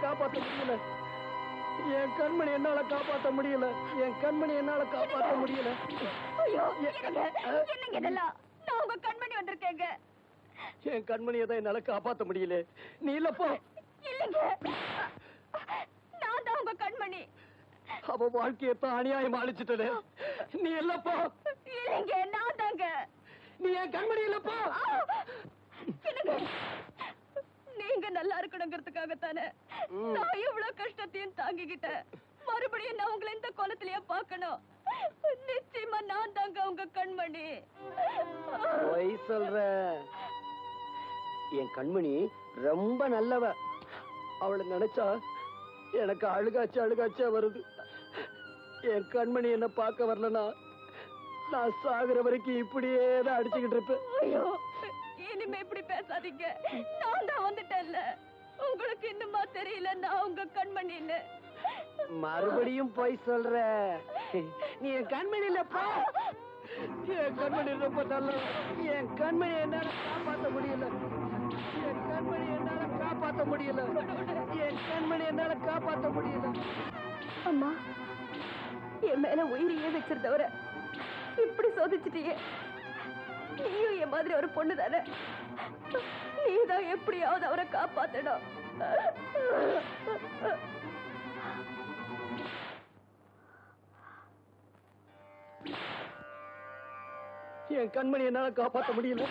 காப்பாற்ற முடியல. என் கண்மணி என்னால காப்பாற்ற முடியல. என் கண்மணி என்னால காப்பாற்ற முடியல. ஐயோ என்னங்க இதெல்லாம்? நான் உங்க கண்மணி வந்திருக்கேங்க. என் கண்மணியை தான் என்னால காப்பாற்ற முடியல. நீ இல்லப்போ. இல்லைங்க, நான் தான் உங்க கண்மணி. அவ வாழ்க்கையத்தான் அநியாயம் அழிச்சிட்டே. நீ இல்லப்போ. இல்லைங்க, நான் தாங்க. நீ என் கண்மணி இல்லப்போ. நீங்க நல்லா இருக்கணுங்கிறதுக்காகத்தானே நான் இவ்வளவு கஷ்டத்தையும் தாங்கிக்கிட்டேன். மறுபடியும் நான் உங்களை இந்த கோலத்திலேயே பார்க்கணும். நிச்சயமா நான் தாங்க உங்க கண்மணி. பொய் சொல்ற. என் கண்மணி ரொம்ப நல்லவ. அவளை நினைச்சா எனக்கு அழுகாச்சா வருது. என் கண்மணி என்ன பார்க்க வரலனா நான் சாகுற வரைக்கும் இப்படியே தான் அடிச்சுக்கிட்டு இருப்பேன். ஐயோ, இனிமே இப்படி பேசாதீங்க. நான் தான் வந்துட்டேன்ல. உங்களுக்கு இன்னுமா தெரியல நான் உங்க கண்மணின்னு? மறுபடியும் போய் சொல்ற. நீ என் கண்மணி இல்லப்பா. என் கண்மணி ரொம்ப நல்ல. என் கண்மணி என்னால காப்பாற்ற முடியல. என் கண்மணி என்னால காப்பாற்ற முடியல. என் கண்மணி என்னால காப்பாற்ற முடியல. அம்மா, என் மேல உயிரையே வச்சிருந்தவர இப்படி சோதிச்சிட்டியே. நீயும் என் மாதிரி ஒரு பொண்ணு தானே. நீதான் எப்படியாவது அவரை காப்பாத்தணும். என் கண்மணி என்னால காப்பாற்ற முடியல.